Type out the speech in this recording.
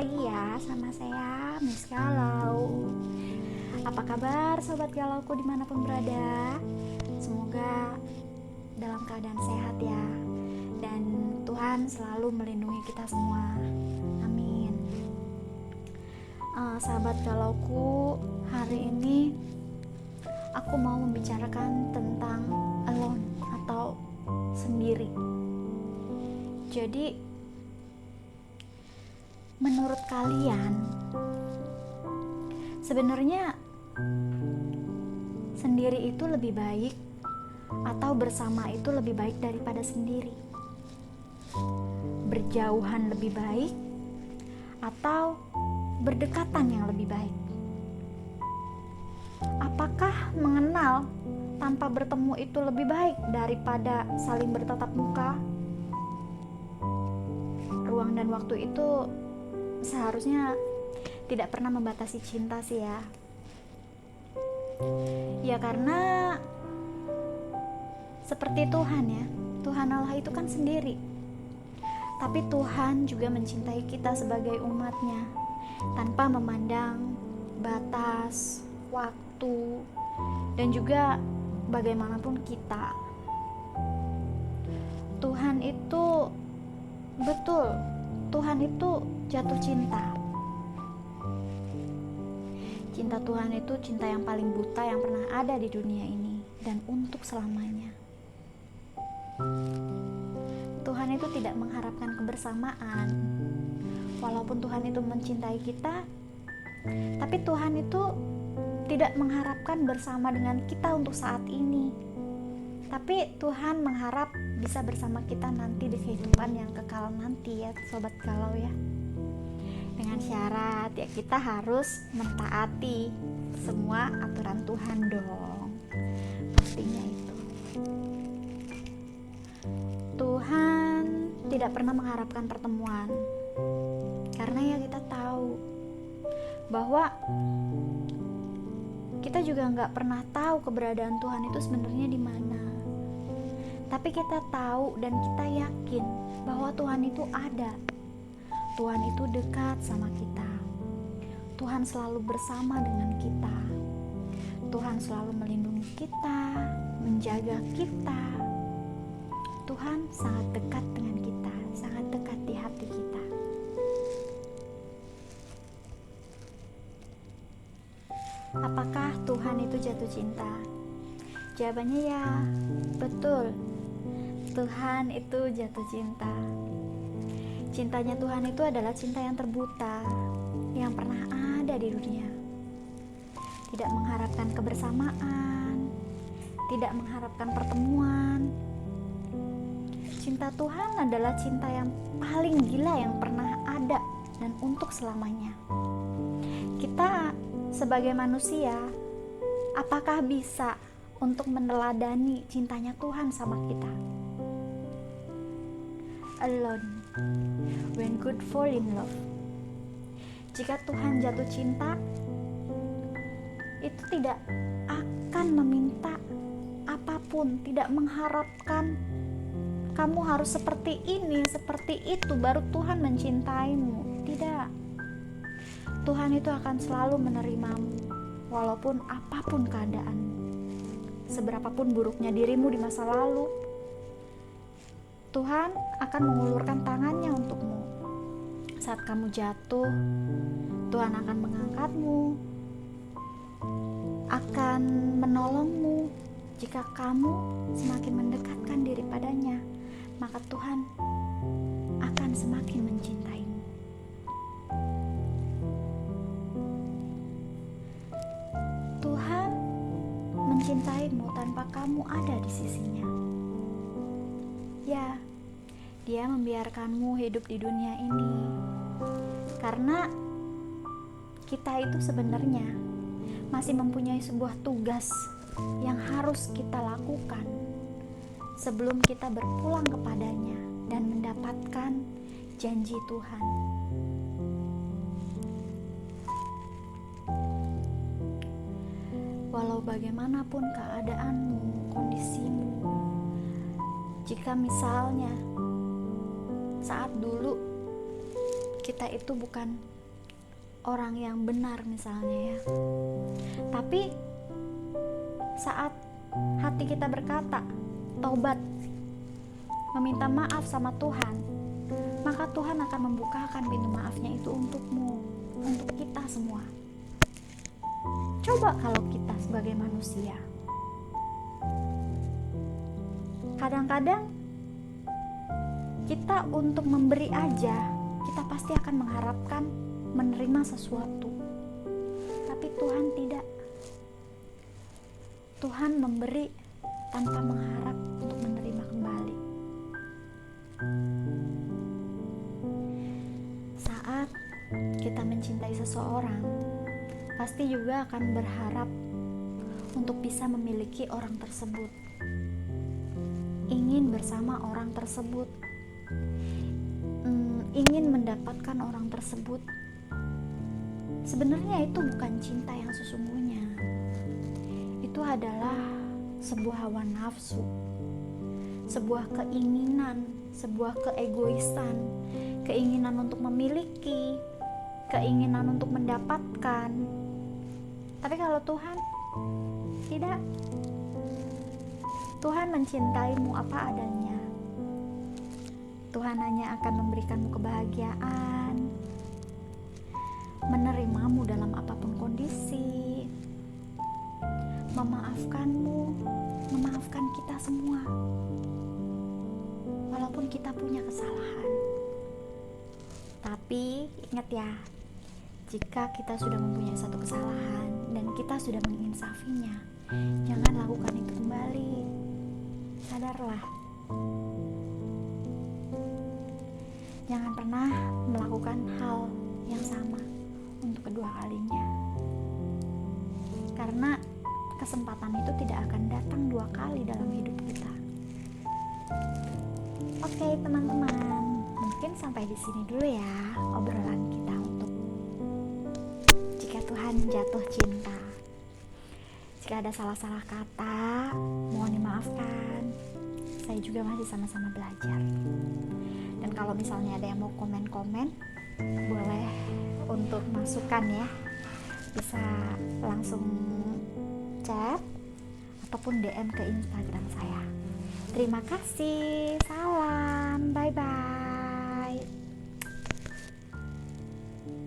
lagi ya sama saya Miss Galau. Apa kabar sobat galauku dimanapun berada? Semoga dalam keadaan sehat ya. Dan Tuhan selalu melindungi kita semua. Amin. Sahabat galauku, hari ini aku mau membicarakan tentang alone atau sendiri. Jadi menurut kalian sebenarnya sendiri itu lebih baik atau bersama itu lebih baik daripada sendiri? Berjauhan lebih baik atau berdekatan yang lebih baik? Apakah mengenal tanpa bertemu itu lebih baik daripada saling bertatap muka? Ruang dan waktu itu seharusnya tidak pernah membatasi cinta sih ya. Ya karena seperti Tuhan ya, Tuhan Allah itu kan sendiri. Tapi Tuhan juga mencintai kita sebagai umatnya tanpa memandang batas, waktu, dan juga bagaimanapun kita. Tuhan itu betul, Tuhan itu jatuh cinta. Cinta Tuhan itu cinta yang paling buta yang pernah ada di dunia ini dan untuk selamanya. Tuhan itu tidak mengharapkan kebersamaan. Walaupun Tuhan itu mencintai kita, tapi Tuhan itu tidak mengharapkan bersama dengan kita untuk saat ini. Tapi Tuhan mengharap bisa bersama kita nanti di kehidupan yang kekal nanti ya sobat galau ya. Dengan syarat ya kita harus mentaati semua aturan Tuhan dong. Pastinya itu. Tuhan tidak pernah mengharapkan pertemuan. Karena ya kita tahu bahwa kita juga nggak pernah tahu keberadaan Tuhan itu sebenarnya di mana. Tapi kita tahu dan kita yakin bahwa Tuhan itu ada. Tuhan itu dekat sama kita. Tuhan selalu bersama dengan kita. Tuhan selalu melindungi kita, menjaga kita. Tuhan sangat dekat dengan kita, sangat dekat di hati kita. Apakah Tuhan itu jatuh cinta? Jawabannya ya, betul. Tuhan itu jatuh cinta. Cintanya Tuhan itu adalah cinta yang terbuta, yang pernah ada di dunia. Tidak mengharapkan kebersamaan, tidak mengharapkan pertemuan. Cinta Tuhan adalah cinta yang paling gila yang pernah ada dan untuk selamanya. Kita sebagai manusia, apakah bisa untuk meneladani cintanya Tuhan sama kita? Alone when good fall in love. Jika Tuhan jatuh cinta, itu tidak akan meminta apapun, tidak mengharapkan kamu harus seperti ini, seperti itu baru Tuhan mencintaimu. Tidak. Tuhan itu akan selalu menerimamu walaupun apapun keadaan. Seberapapun buruknya dirimu di masa lalu, Tuhan akan mengulurkan tangannya untukmu. Saat kamu jatuh, Tuhan akan mengangkatmu, akan menolongmu. Jika kamu semakin mendekatkan diri padanya, maka Tuhan akan semakin mencintaimu. Tuhan mencintaimu tanpa kamu ada di sisinya. Ya, Dia membiarkanmu hidup di dunia ini karena kita itu sebenarnya masih mempunyai sebuah tugas yang harus kita lakukan sebelum kita berpulang kepadanya dan mendapatkan janji Tuhan. Walau bagaimanapun keadaanmu, kondisimu, jika misalnya saat dulu kita itu bukan orang yang benar misalnya ya. Tapi saat hati kita berkata taubat, meminta maaf sama Tuhan, maka Tuhan akan membukakan pintu maafnya itu untukmu, untuk kita semua. Coba kalau kita sebagai manusia, kadang-kadang kita untuk memberi aja, kita pasti akan mengharapkan menerima sesuatu. Tapi Tuhan tidak. Tuhan memberi tanpa mengharap untuk menerima kembali. Saat kita mencintai seseorang, pasti juga akan berharap untuk bisa memiliki orang tersebut, ingin bersama orang tersebut, ingin mendapatkan orang tersebut. Sebenarnya itu bukan cinta yang sesungguhnya. Itu adalah sebuah hawa nafsu, sebuah keinginan, sebuah keegoisan, keinginan untuk memiliki, keinginan untuk mendapatkan. Tapi kalau Tuhan tidak. Tuhan mencintaimu apa adanya. Tuhan hanya akan memberikanmu kebahagiaan, menerimamu dalam apapun kondisi, memaafkanmu, memaafkan kita semua, walaupun kita punya kesalahan. Tapi ingat ya, jika kita sudah mempunyai satu kesalahan dan kita sudah menginsafinya, jangan lakukan itu kembali. Sadarlah, jangan pernah melakukan hal yang sama untuk kedua kalinya, karena kesempatan itu tidak akan datang dua kali dalam hidup kita. Oke teman-teman, mungkin sampai di sini dulu ya obrolan kita untuk jika Tuhan jatuh cinta. Jika ada salah-salah kata, mohon dimaafkan. Saya juga masih sama-sama belajar. Dan kalau misalnya ada yang mau komen-komen, boleh untuk masukan ya. Bisa langsung chat ataupun DM ke Instagram saya. Terima kasih. Salam. Bye-bye.